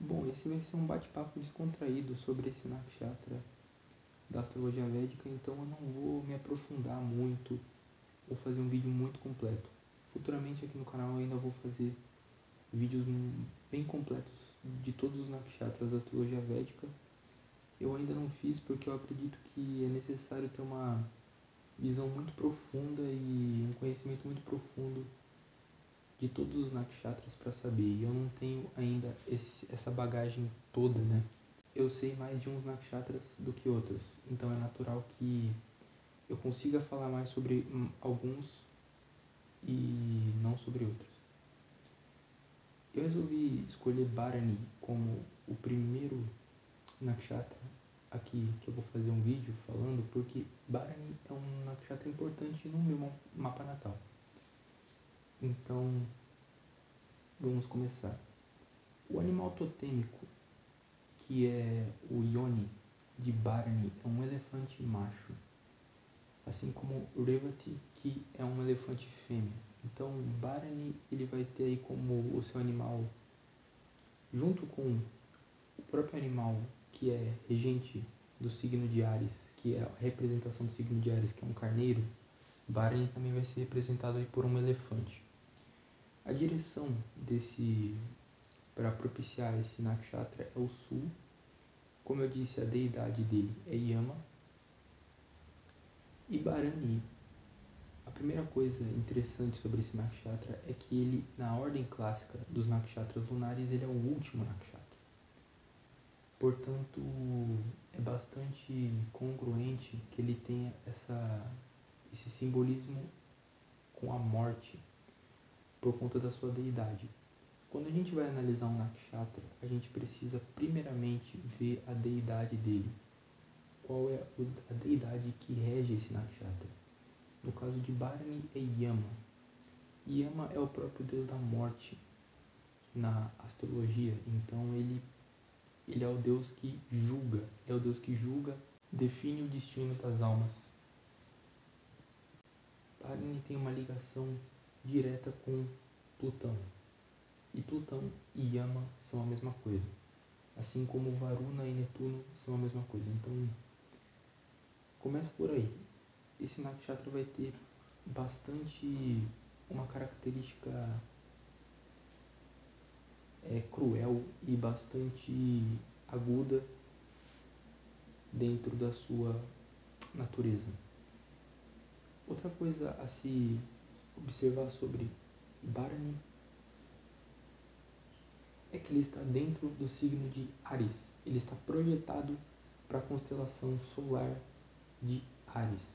Bom, esse vai ser um bate-papo descontraído sobre esse nakshatra da astrologia védica, então eu não vou me aprofundar muito ou fazer um vídeo muito completo. Futuramente aqui no canal eu ainda vou fazer vídeos bem completos de todos os nakshatras da astrologia védica. Eu ainda não fiz porque eu acredito que é necessário ter uma visão muito profunda e um conhecimento muito profundo de todos os nakshatras para saber. E eu não tenho ainda essa bagagem toda, né? Eu sei mais de uns nakshatras do que outros, então é natural que eu consiga falar mais sobre alguns e não sobre outros. Eu resolvi escolher Bharani como o primeiro nakshatra aqui que eu vou fazer um vídeo falando, porque Bharani é um nakshatra importante no meu mapa natal. Então, vamos começar. O animal totêmico, que é o Yoni de Bharani, é um elefante macho, assim como Revati, que é um elefante fêmea. Então, Bharani ele vai ter aí como o seu animal, junto com o próprio animal que é regente do signo de Áries, que é a representação do signo de Áries, que é um carneiro. Bharani também vai ser representado aí por um elefante. A direção para propiciar esse nakshatra é o sul. Como eu disse, a deidade dele é Yama. E Bharani, a primeira coisa interessante sobre esse nakshatra é que ele, na ordem clássica dos nakshatras lunares, ele é o último nakshatra. Portanto, é bastante congruente que ele tenha esse simbolismo com a morte por conta da sua deidade. Quando a gente vai analisar um nakshatra, a gente precisa primeiramente ver a deidade dele. Qual é a deidade que rege esse nakshatra? No caso de Bharani é Yama. Yama é o próprio deus da morte na astrologia, então ele é o deus que julga, define o destino das almas. Bharani tem uma ligação direta com Plutão. E Plutão e Yama são a mesma coisa. Assim como Varuna e Netuno são a mesma coisa. Então, começa por aí. Esse nakshatra vai ter bastante uma característica cruel e bastante aguda dentro da sua natureza. Outra coisa a se observar sobre Bharani é que ele está dentro do signo de Áries. Ele está projetado para a constelação solar de Áries.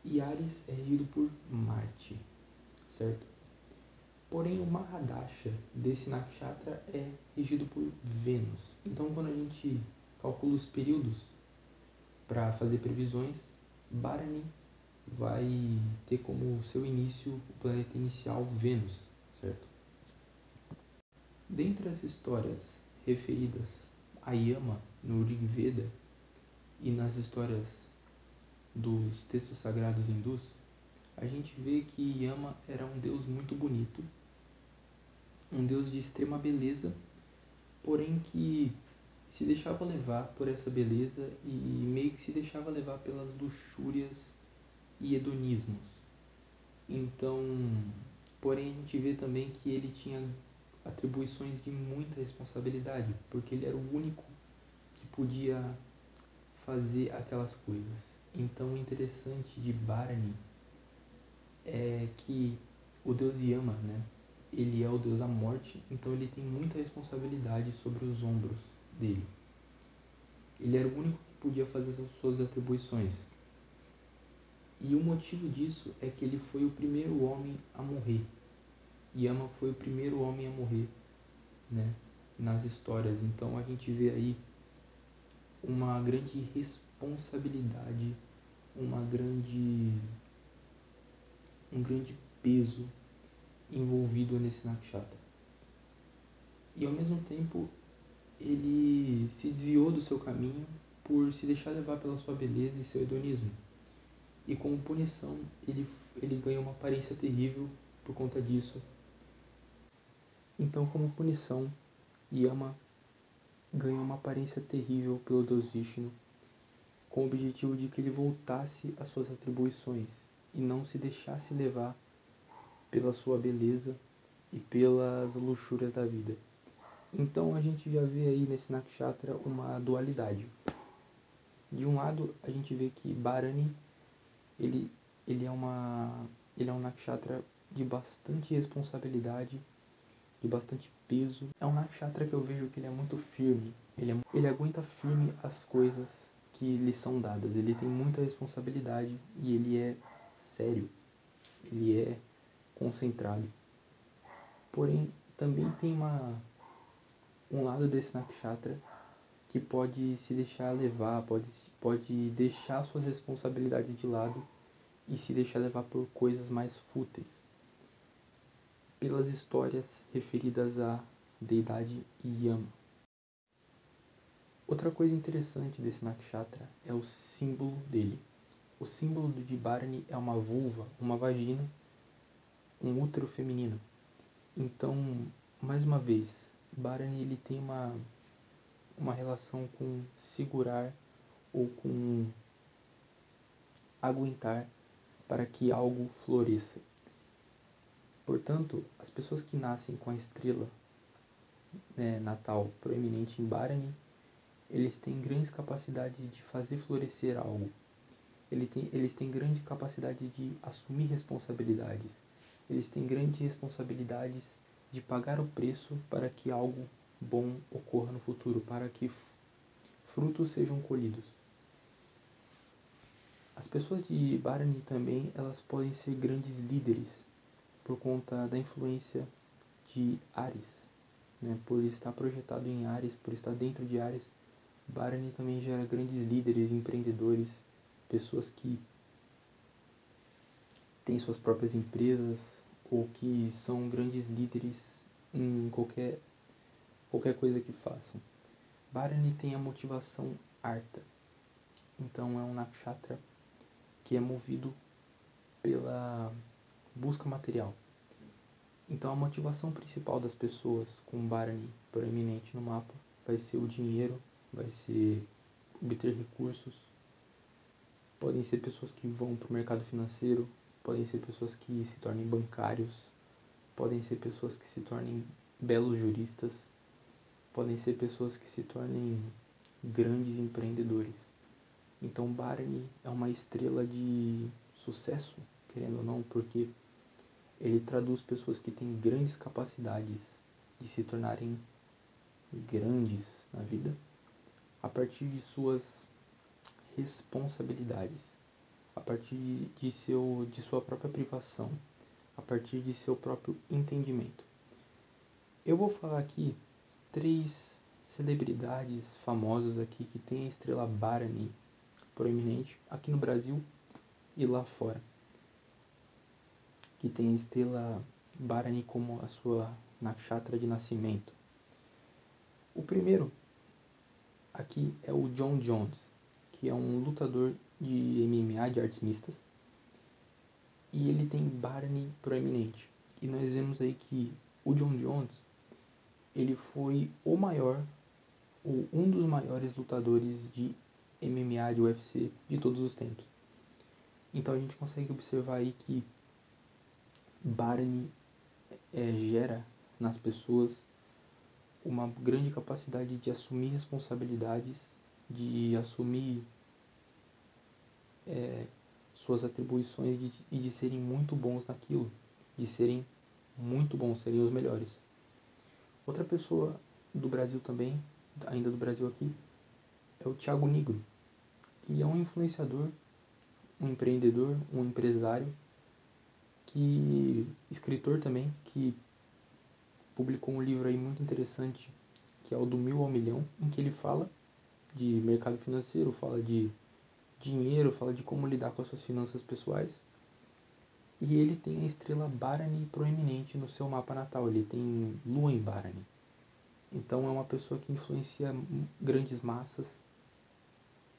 E Áries é regido por Marte, certo? Porém, o Mahadasha desse nakshatra é regido por Vênus. Então, quando a gente calcula os períodos para fazer previsões, Bharani vai ter como seu início o planeta inicial Vênus, certo? Dentre as histórias referidas a Yama no Rig Veda e nas histórias dos textos sagrados hindus, a gente vê que Yama era um deus muito bonito, um deus de extrema beleza, porém que se deixava levar por essa beleza e meio que se deixava levar pelas luxúrias e hedonismos. Então, porém a gente vê também que ele tinha atribuições de muita responsabilidade, porque ele era o único que podia fazer aquelas coisas. Então, o interessante de Bharani é que o deus Yama, né, ele é o deus da morte, então ele tem muita responsabilidade sobre os ombros dele. Ele era o único que podia fazer essas suas atribuições. E o motivo disso é que ele foi o primeiro homem a morrer. Yama foi o primeiro homem a morrer, né, nas histórias. Então a gente vê aí uma grande responsabilidade, um grande peso envolvido nesse nakshatra. E ao mesmo tempo ele se desviou do seu caminho por se deixar levar pela sua beleza e seu hedonismo. E como punição ele ganhou uma aparência terrível por conta disso. Então, como punição, Yama ganhou uma aparência terrível pelo deus Vishnu, com o objetivo de que ele voltasse às suas atribuições e não se deixasse levar pela sua beleza e pelas luxúrias da vida. Então a gente já vê aí nesse nakshatra uma dualidade. De um lado a gente vê que Bharani ele, ele, é, ele é um nakshatra de bastante responsabilidade, de bastante peso. É um nakshatra que eu vejo que ele é muito firme, ele aguenta firme as coisas que lhe são dadas, ele tem muita responsabilidade e ele é sério, ele é concentrado. Porém, também tem um lado desse nakshatra que pode se deixar levar, pode deixar suas responsabilidades de lado e se deixar levar por coisas mais fúteis, pelas histórias referidas à deidade Yama. Outra coisa interessante desse nakshatra é o símbolo dele. O símbolo de Bharani é uma vulva, uma vagina, um útero feminino. Então, mais uma vez, Bharani ele tem uma relação com segurar ou com aguentar para que algo floresça. Portanto, as pessoas que nascem com a estrela natal proeminente em Bharani, eles têm grandes capacidades de fazer florescer algo. Eles têm grande capacidade de assumir responsabilidades. Eles têm grandes responsabilidades de pagar o preço para que algo bom ocorra no futuro, para que frutos sejam colhidos. As pessoas de Bharani também, elas podem ser grandes líderes por conta da influência de Ares, né? Por estar projetado em Ares, por estar dentro de Ares, Bharani também gera grandes líderes, empreendedores, pessoas que têm suas próprias empresas ou que são grandes líderes em qualquer coisa que façam. Bharani tem a motivação arta, então é um nakshatra que é movido pela busca material. Então a motivação principal das pessoas com Bharani proeminente no mapa vai ser o dinheiro, vai ser obter recursos. Podem ser pessoas que vão para o mercado financeiro, podem ser pessoas que se tornem bancários, podem ser pessoas que se tornem belos juristas, podem ser pessoas que se tornem grandes empreendedores. Então Bharani é uma estrela de sucesso, querendo ou não, porque ele traduz pessoas que têm grandes capacidades de se tornarem grandes na vida a partir de suas responsabilidades, a partir de sua própria privação, a partir de seu próprio entendimento. Eu vou falar aqui 3 celebridades famosas aqui que têm a estrela Bharani proeminente aqui no Brasil e lá fora, que tem a estrela Bharani como a sua nakshatra de nascimento. O primeiro aqui é o Jon Jones, que é um lutador de MMA, de artes mistas, e ele tem Bharani proeminente. E nós vemos aí que o Jon Jones, ele foi o maior, ou um dos maiores lutadores de MMA, de UFC, de todos os tempos. Então a gente consegue observar aí que Bharani gera nas pessoas uma grande capacidade de assumir responsabilidades, de assumir suas atribuições e de serem muito bons naquilo, de serem muito bons, serem os melhores. Outra pessoa do Brasil também, ainda do Brasil aqui, é o Thiago Nigro, que é um influenciador, um empreendedor, um empresário, escritor também, que publicou um livro aí muito interessante, que é o do 1000 ao Milhão, em que ele fala de mercado financeiro, fala de dinheiro, fala de como lidar com as suas finanças pessoais. E ele tem a estrela Bharani proeminente no seu mapa natal, ele tem lua em Bharani. Então é uma pessoa que influencia grandes massas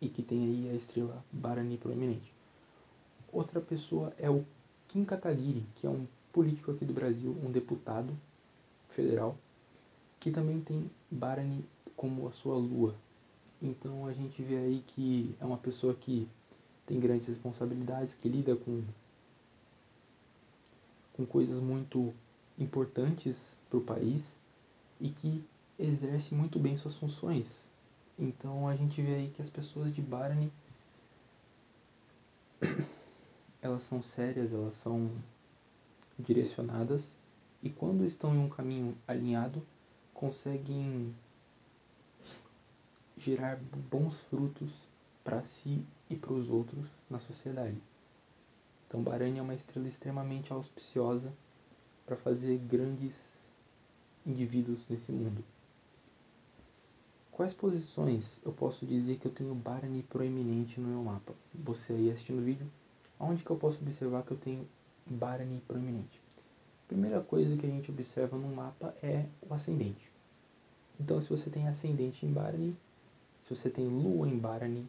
e que tem aí a estrela Bharani proeminente. Outra pessoa é o Kim Kataguiri, que é um político aqui do Brasil, um deputado federal, que também tem Bharani como a sua lua. Então a gente vê aí que é uma pessoa que tem grandes responsabilidades, que lida com coisas muito importantes para o país e que exerce muito bem suas funções. Então a gente vê aí que as pessoas de Bharani, elas são sérias, elas são direcionadas e quando estão em um caminho alinhado, conseguem gerar bons frutos para si e para os outros na sociedade. Então Bharani é uma estrela extremamente auspiciosa para fazer grandes indivíduos nesse mundo. Quais posições eu posso dizer que eu tenho Bharani proeminente no meu mapa? Você aí assistindo o vídeo, onde que eu posso observar que eu tenho Bharani proeminente? Primeira coisa que a gente observa no mapa é o ascendente. Então, se você tem ascendente em Bharani, se você tem lua em Bharani,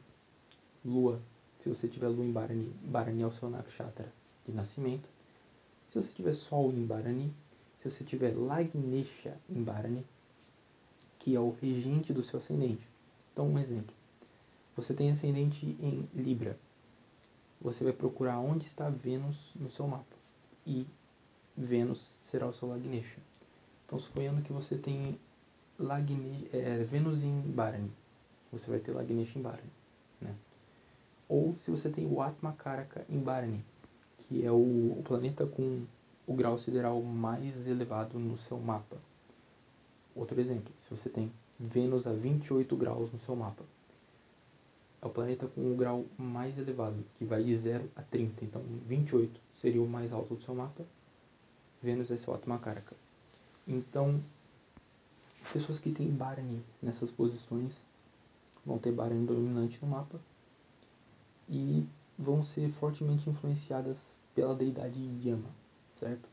lua, se você tiver lua em Bharani, Bharani é o seu nakshatra de nascimento. Se você tiver sol em Bharani, se você tiver Lagnesha em Bharani, que é o regente do seu ascendente. Então, um exemplo. Você tem ascendente em Libra. Você vai procurar onde está Vênus no seu mapa. E Vênus será o seu Lagnesha. Então, suponhando que você tem Vênus em Bharani, você vai ter Lagnesha em Bharani. Né? Ou se você tem o Atmakaraka em Bharani, que é o planeta com o grau sideral mais elevado no seu mapa. Outro exemplo, se você tem Vênus a 28 graus no seu mapa, é o planeta com o grau mais elevado, que vai de 0 a 30. Então, 28 seria o mais alto do seu mapa. Vênus é seu Atmakaraka. Então, pessoas que têm Bharani nessas posições vão ter Bharani dominante no mapa e vão ser fortemente influenciadas pela deidade Yama, certo?